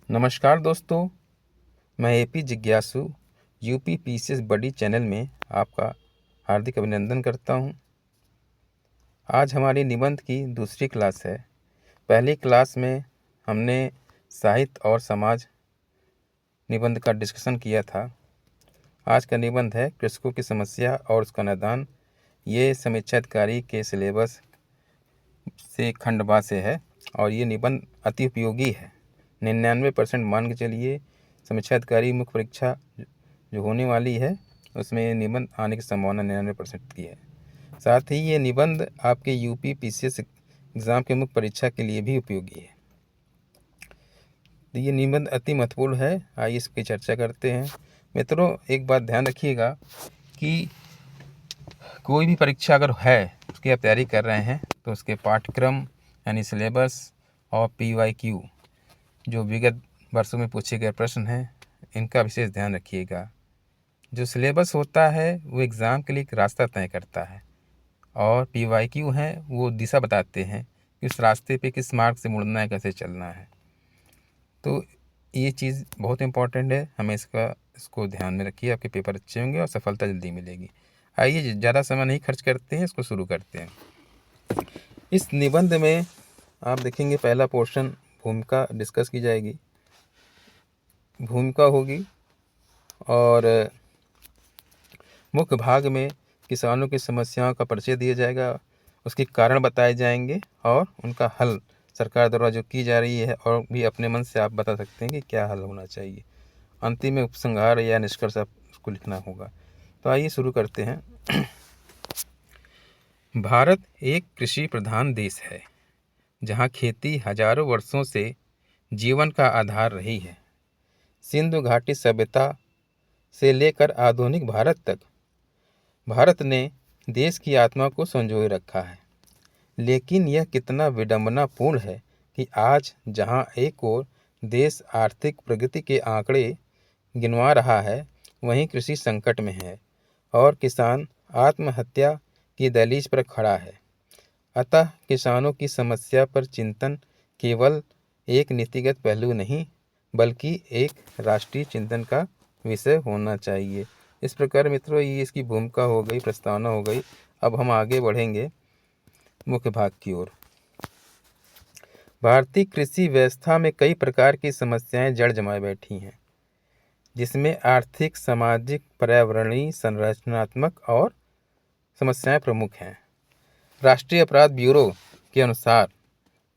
नमस्कार दोस्तों, मैं एपी जिज्ञासु यूपी पीसीएस बडी चैनल में आपका हार्दिक अभिनंदन करता हूं। आज हमारी निबंध की दूसरी क्लास है। पहली क्लास में हमने साहित्य और समाज निबंध का डिस्कशन किया था। आज का निबंध है कृषकों की समस्या और उसका निदान। ये समीक्षा अधिकारी के सिलेबस से खंडवा से है और ये निबंध अति उपयोगी है। 99% मान के चलिए समीक्षा अधिकारी मुख्य परीक्षा जो होने वाली है उसमें ये निबंध आने की संभावना 99% की है। साथ ही ये निबंध आपके यूपी पीसीएस एग्ज़ाम के मुख्य परीक्षा के लिए भी उपयोगी है। तो ये निबंध अति महत्वपूर्ण है। आइए इसकी चर्चा करते हैं। मित्रों, एक बात ध्यान रखिएगा कि कोई भी परीक्षा अगर है उसकी आप तैयारी कर रहे हैं तो उसके पाठ्यक्रम यानी सिलेबस और PYQ जो विगत वर्षों में पूछे गए प्रश्न हैं इनका विशेष ध्यान रखिएगा। जो सिलेबस होता है वो एग्ज़ाम के लिए एक रास्ता तय करता है और PYQ हैं वो दिशा बताते हैं कि उस रास्ते पे किस मार्ग से मुड़ना है, कैसे चलना है। तो ये चीज़ बहुत इम्पॉर्टेंट है, हमें इसको ध्यान में रखिए। आपके पेपर अच्छे होंगे और सफलता जल्दी मिलेगी। आइए ज़्यादा समय नहीं खर्च करते हैं, इसको शुरू करते हैं। इस निबंध में आप देखेंगे पहला पोर्शन भूमिका डिस्कस की जाएगी, भूमिका होगी और मुख्य भाग में किसानों की समस्याओं का परिचय दिया जाएगा, उसके कारण बताए जाएंगे और उनका हल सरकार द्वारा जो की जा रही है और भी अपने मन से आप बता सकते हैं कि क्या हल होना चाहिए। अंतिम में उपसंहार या निष्कर्ष आपको लिखना होगा। तो आइए शुरू करते हैं। भारत एक कृषि प्रधान देश है जहाँ खेती हजारों वर्षों से जीवन का आधार रही है। सिंधु घाटी सभ्यता से लेकर आधुनिक भारत तक भारत ने देश की आत्मा को संजोए रखा है। लेकिन यह कितना विडंबनापूर्ण है कि आज जहां एक ओर देश आर्थिक प्रगति के आंकड़े गिनवा रहा है, वहीं कृषि संकट में है और किसान आत्महत्या की दहलीज पर खड़ा है। अतः किसानों की समस्या पर चिंतन केवल एक नीतिगत पहलू नहीं बल्कि एक राष्ट्रीय चिंतन का विषय होना चाहिए। इस प्रकार मित्रों ये इसकी भूमिका हो गई, प्रस्तावना हो गई। अब हम आगे बढ़ेंगे मुख्य भाग की ओर। भारतीय कृषि व्यवस्था में कई प्रकार की समस्याएं जड़ जमाए बैठी हैं, जिसमें आर्थिक, सामाजिक, पर्यावरणीय, संरचनात्मक और समस्याएं प्रमुख हैं। राष्ट्रीय अपराध ब्यूरो के अनुसार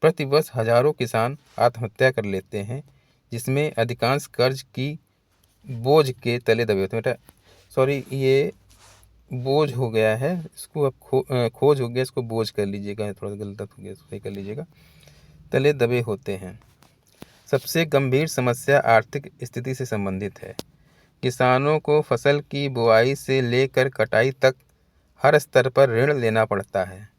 प्रतिवर्ष हजारों किसान आत्महत्या कर लेते हैं, जिसमें अधिकांश कर्ज की बोझ के तले दबे होते हैं। बेटा सॉरी, ये बोझ हो गया है, इसको अब खोज हो गया, इसको बोझ कर लीजिएगा, थोड़ा गलत हो गया, सही कर लीजिएगा। तले दबे होते हैं। सबसे गंभीर समस्या आर्थिक स्थिति से संबंधित है। किसानों को फसल की बुआई से लेकर कटाई तक हर स्तर पर ऋण लेना पड़ता है।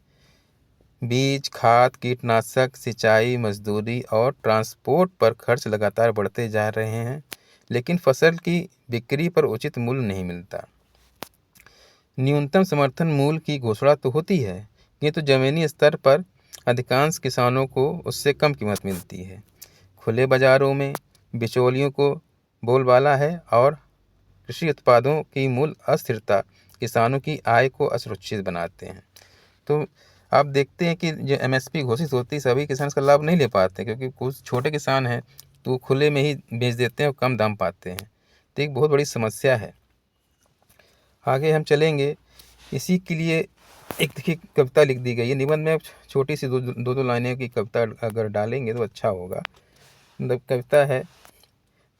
बीज, खाद, कीटनाशक, सिंचाई, मजदूरी और ट्रांसपोर्ट पर खर्च लगातार बढ़ते जा रहे हैं, लेकिन फसल की बिक्री पर उचित मूल्य नहीं मिलता। न्यूनतम समर्थन मूल्य की घोषणा तो होती है, किंतु जमीनी स्तर पर अधिकांश किसानों को उससे कम कीमत मिलती है। खुले बाजारों में बिचौलियों को बोलबाला है और कृषि उत्पादों की मूल्य अस्थिरता किसानों की आय को असुरक्षित बनाते हैं। तो आप देखते हैं कि जो MSP घोषित होती है सभी किसान इसका लाभ नहीं ले पाते, क्योंकि कुछ छोटे किसान हैं तो खुले में ही बेच देते हैं और कम दाम पाते हैं। तो एक बहुत बड़ी समस्या है। आगे हम चलेंगे। इसी के लिए एक देखिए कविता लिख दी गई है निबंध में। छोटी सी दो लाइनें की कविता अगर डालेंगे तो अच्छा होगा। मतलब कविता है,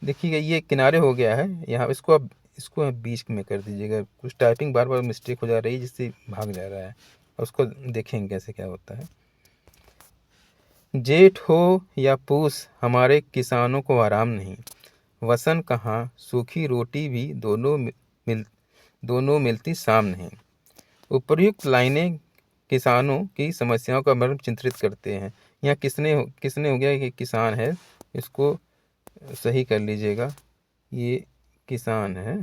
देखिए ये किनारे हो गया है यहाँ, इसको आप बीच में कर दीजिएगा। कुछ टाइपिंग बार बार मिस्टेक हो जा रही है जिससे भाग जा रहा है, उसको देखेंगे कैसे क्या होता है। जेठ हो या पूस हमारे किसानों को आराम नहीं, वसन कहाँ सूखी रोटी भी दोनों मिलती शाम नहीं। उपर्युक्त लाइनें किसानों की समस्याओं का मर्म चित्रित करते हैं। यहाँ किसने हो गया कि किसान है, इसको सही कर लीजिएगा। ये किसान है,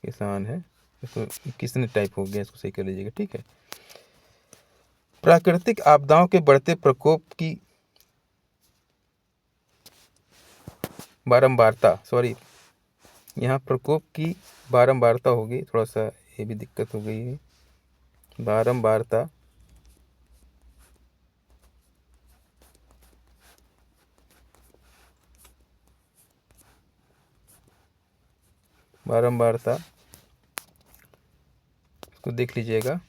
इसको किसने टाइप हो गया, इसको सही कर लीजिएगा, ठीक है। प्राकृतिक आपदाओं के बढ़ते प्रकोप की बारंबारता, सॉरी यहाँ प्रकोप की बारंबारता होगी, थोड़ा सा ये भी दिक्कत हो गई है। बारंबारता इसको देख लीजिएगा।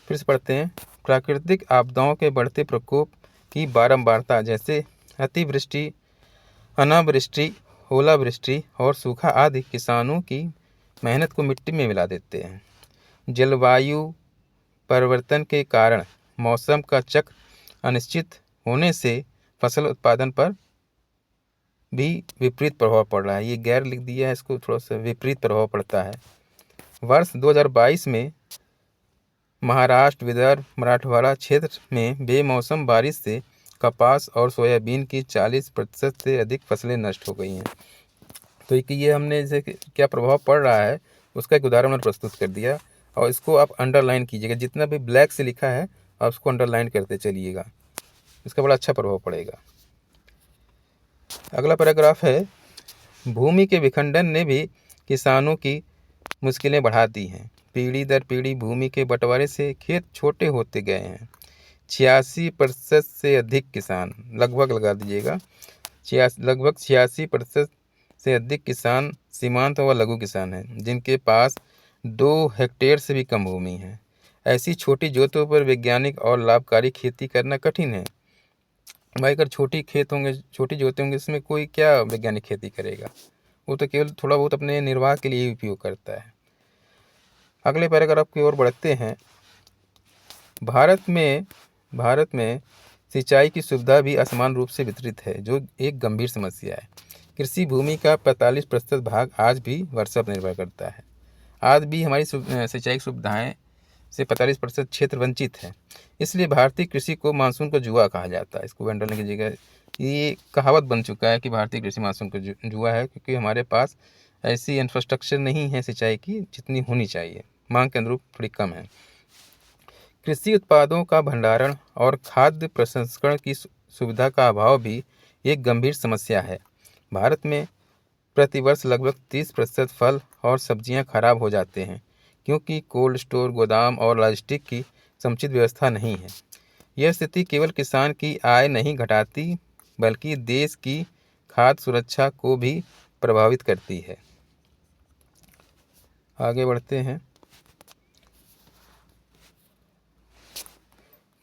फिर से पढ़ते हैं। प्राकृतिक आपदाओं के बढ़ते प्रकोप की बारंबारता, जैसे अतिवृष्टि, अनावृष्टि, ओलावृष्टि और सूखा आदि किसानों की मेहनत को मिट्टी में मिला देते हैं। जलवायु परिवर्तन के कारण मौसम का चक्र अनिश्चित होने से फसल उत्पादन पर भी विपरीत प्रभाव पड़ रहा है। ये गैर लिख दिया है, इसको थोड़ा सा विपरीत प्रभाव पड़ता है। वर्ष 2022 में महाराष्ट्र, विदर्भ, मराठवाड़ा क्षेत्र में बेमौसम बारिश से कपास और सोयाबीन की 40% से अधिक फसलें नष्ट हो गई हैं। तो ये हमने जैसे क्या प्रभाव पड़ रहा है उसका एक उदाहरण मैंने प्रस्तुत कर दिया, और इसको आप अंडरलाइन कीजिएगा। जितना भी ब्लैक से लिखा है आप उसको अंडरलाइन करते चलिएगा, इसका बड़ा अच्छा प्रभाव पड़ेगा। अगला पैराग्राफ है, भूमि के विखंडन ने भी किसानों की मुश्किलें बढ़ा दी हैं। पीढ़ी दर पीढ़ी भूमि के बंटवारे से खेत छोटे होते गए हैं। 86% से अधिक किसान, लगभग लगा दीजिएगा, लगभग 86% से अधिक किसान सीमांत व लघु किसान हैं, जिनके पास 2 हेक्टेयर से भी कम भूमि है। ऐसी छोटी जोतों पर वैज्ञानिक और लाभकारी खेती करना कठिन है। भाई अगर छोटी खेत होंगे, छोटी जोतें होंगे, इसमें कोई क्या वैज्ञानिक खेती करेगा, वो तो केवल थोड़ा बहुत अपने निर्वाह के लिए उपयोग करता है। अगले पैराग्राफ की ओर बढ़ते हैं। भारत में सिंचाई की सुविधा भी असमान रूप से वितरित है, जो एक गंभीर समस्या है। कृषि भूमि का 45% भाग आज भी वर्षा पर निर्भर करता है। आज भी हमारी सिंचाई सुविधाएं से 45% क्षेत्र वंचित है। इसलिए भारतीय कृषि को मानसून का जुआ कहा जाता है। इसको अंडरलाइन कीजिएगा। ये कहावत बन चुका है कि भारतीय कृषि मानसून का जुआ है, क्योंकि हमारे पास ऐसी इंफ्रास्ट्रक्चर नहीं है सिंचाई की जितनी होनी चाहिए, मांग के अनुरूप थोड़ी कम है। कृषि उत्पादों का भंडारण और खाद्य प्रसंस्करण की सुविधा का अभाव भी एक गंभीर समस्या है। भारत में प्रतिवर्ष लगभग 30% फल और सब्जियां खराब हो जाते हैं, क्योंकि कोल्ड स्टोर, गोदाम और लॉजिस्टिक की समुचित व्यवस्था नहीं है। यह स्थिति केवल किसान की आय नहीं घटाती, बल्कि देश की खाद्य सुरक्षा को भी प्रभावित करती है। आगे बढ़ते हैं।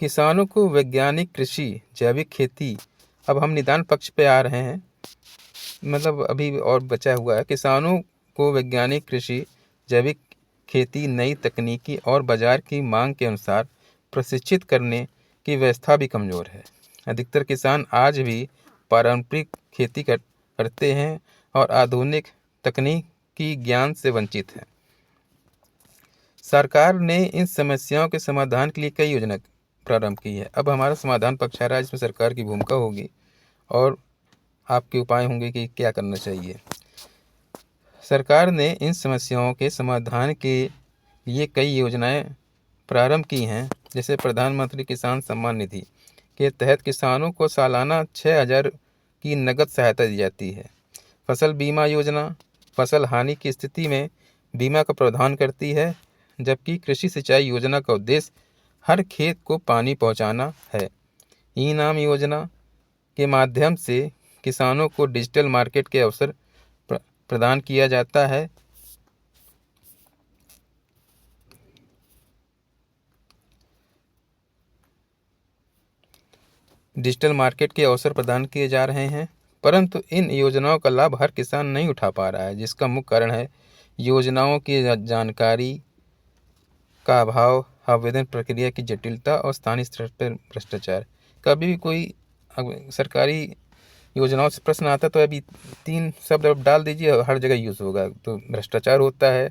किसानों को वैज्ञानिक कृषि, जैविक खेती, अब हम निदान पक्ष पे आ रहे हैं, मतलब अभी और बचा हुआ है। किसानों को वैज्ञानिक कृषि, जैविक खेती, नई तकनीकी और बाजार की मांग के अनुसार प्रशिक्षित करने की व्यवस्था भी कमज़ोर है। अधिकतर किसान आज भी पारंपरिक खेती करते हैं और आधुनिक तकनीकी ज्ञान से वंचित हैं। सरकार ने इन समस्याओं के समाधान के लिए कई योजना प्रारंभ की है। अब हमारा समाधान पक्ष आ रहा है, जिसमें सरकार की भूमिका होगी और आपके उपाय होंगे कि क्या करना चाहिए। सरकार ने इन समस्याओं के समाधान के लिए कई योजनाएं प्रारंभ की हैं, जैसे प्रधानमंत्री किसान सम्मान निधि के तहत किसानों को सालाना 6,000 की नकद सहायता दी जाती है। फसल बीमा योजना फसल हानि की स्थिति में बीमा का प्रावधान करती है, जबकि कृषि सिंचाई योजना का उद्देश्य हर खेत को पानी पहुंचाना है। ई-नाम योजना के माध्यम से किसानों को डिजिटल मार्केट के अवसर प्रदान किया जाता है। डिजिटल मार्केट के अवसर प्रदान किए जा रहे हैं, परंतु इन योजनाओं का लाभ हर किसान नहीं उठा पा रहा है, जिसका मुख्य कारण है योजनाओं की जानकारी का अभाव, आवेदन प्रक्रिया की जटिलता और स्थानीय स्तर पर भ्रष्टाचार। कभी भी कोई सरकारी योजनाओं से प्रश्न आता तो अभी 3 शब्द आप डाल दीजिए, हर जगह यूज़ होगा। तो भ्रष्टाचार होता है,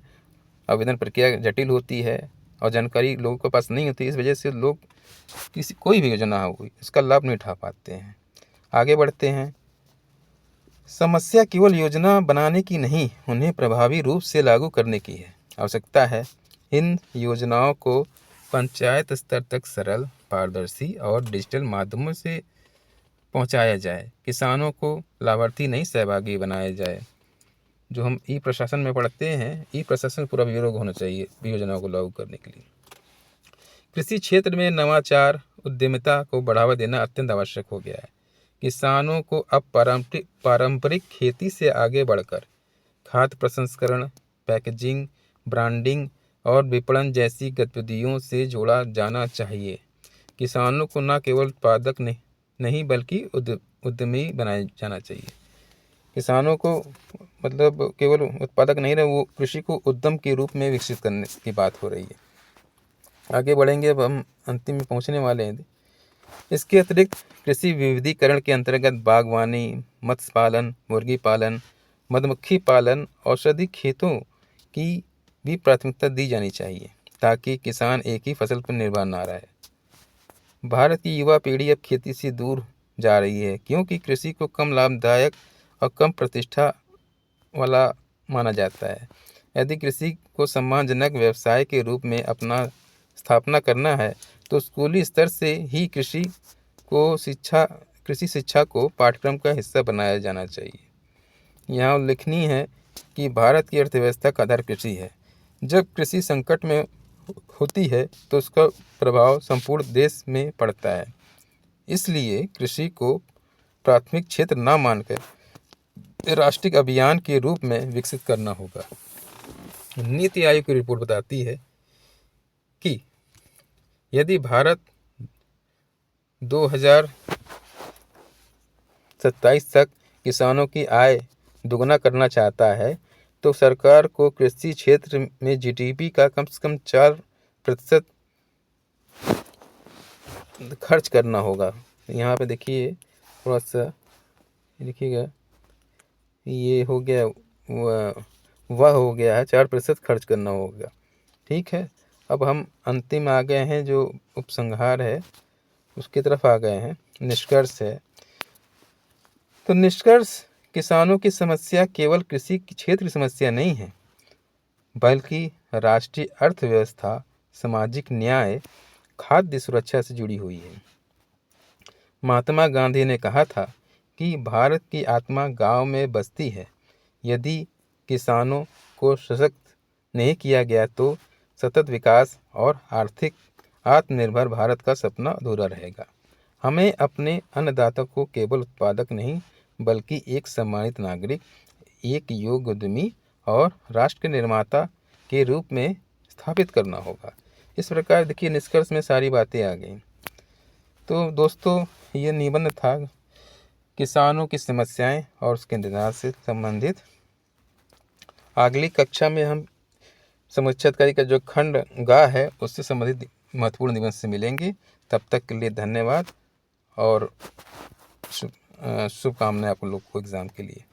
आवेदन प्रक्रिया जटिल होती है और जानकारी लोगों के पास नहीं होती। इस वजह से लोग कोई भी योजना हो इसका लाभ नहीं उठा पाते हैं। आगे बढ़ते हैं। समस्या केवल योजना बनाने की नहीं, उन्हें प्रभावी रूप से लागू करने की है, आवश्यकता है। इन योजनाओं को पंचायत स्तर तक सरल, पारदर्शी और डिजिटल माध्यमों से पहुंचाया जाए, किसानों को लाभार्थी नहीं सहभागी बनाया जाए। जो हम ई प्रशासन में पढ़ते हैं, ई प्रशासन पूरा ब्यूरो होना चाहिए योजनाओं को लागू करने के लिए। कृषि क्षेत्र में नवाचार उद्यमिता को बढ़ावा देना अत्यंत आवश्यक हो गया है। किसानों को अब पारंपरिक खेती से आगे बढ़कर खाद्य प्रसंस्करण, पैकेजिंग, ब्रांडिंग और विपणन जैसी गतिविधियों से जोड़ा जाना चाहिए। किसानों को न केवल उत्पादक नहीं बल्कि उद्यमी बनाया जाना चाहिए। किसानों को मतलब केवल उत्पादक नहीं रहे, वो कृषि को उद्यम के रूप में विकसित करने की बात हो रही है। आगे बढ़ेंगे, अब हम अंतिम में पहुंचने वाले हैं। इसके अतिरिक्त कृषि विविधीकरण के अंतर्गत बागवानी, मत्स्य पालन, मुर्गी पालन, मधुमक्खी पालन, औषधि खेतों की भी प्राथमिकता दी जानी चाहिए ताकि किसान एक ही फसल पर निर्भर ना रहे। भारत की युवा पीढ़ी अब खेती से दूर जा रही है क्योंकि कृषि को कम लाभदायक और कम प्रतिष्ठा वाला माना जाता है। यदि कृषि को सम्मानजनक व्यवसाय के रूप में अपना स्थापना करना है तो स्कूली स्तर से ही कृषि शिक्षा को पाठ्यक्रम का हिस्सा बनाया जाना चाहिए। यहाँ उल्लेखनीय है कि भारत की अर्थव्यवस्था का आधार कृषि है। जब कृषि संकट में होती है तो उसका प्रभाव संपूर्ण देश में पड़ता है। इसलिए कृषि को प्राथमिक क्षेत्र न मानकर राष्ट्रीय अभियान के रूप में विकसित करना होगा। नीति आयोग की रिपोर्ट बताती है कि यदि भारत 2027 तक किसानों की आय दुगना करना चाहता है तो सरकार को कृषि क्षेत्र में जीडीपी का कम से कम 4% खर्च करना होगा। यहाँ पे देखिए, थोड़ा सा देखिएगा, ये हो गया, वह हो गया है 4% खर्च करना होगा। ठीक है, अब हम अंतिम आ गए हैं, जो उपसंहार है उसकी तरफ आ गए हैं। निष्कर्ष है, तो निष्कर्ष, किसानों की समस्या केवल कृषि क्षेत्र की समस्या नहीं है बल्कि राष्ट्रीय अर्थव्यवस्था, सामाजिक न्याय, खाद्य सुरक्षा से जुड़ी हुई है। महात्मा गांधी ने कहा था कि भारत की आत्मा गांव में बसती है। यदि किसानों को सशक्त नहीं किया गया तो सतत विकास और आर्थिक आत्मनिर्भर भारत का सपना अधूरा रहेगा। हमें अपने अन्नदाता को केवल उत्पादक नहीं बल्कि एक सम्मानित नागरिक, एक योग्य उद्यमी और राष्ट्र निर्माता के रूप में स्थापित करना होगा। इस प्रकार देखिए, निष्कर्ष में सारी बातें आ गई। तो दोस्तों, ये निबंध था किसानों की समस्याएं और उसके इंतजार से संबंधित। अगली कक्षा में हम समुच्चयकारी का जो खंड गा है उससे संबंधित महत्वपूर्ण निबंध से मिलेंगे। तब तक के लिए धन्यवाद और शुभकामनाएं आप लोग को एग्ज़ाम के लिए।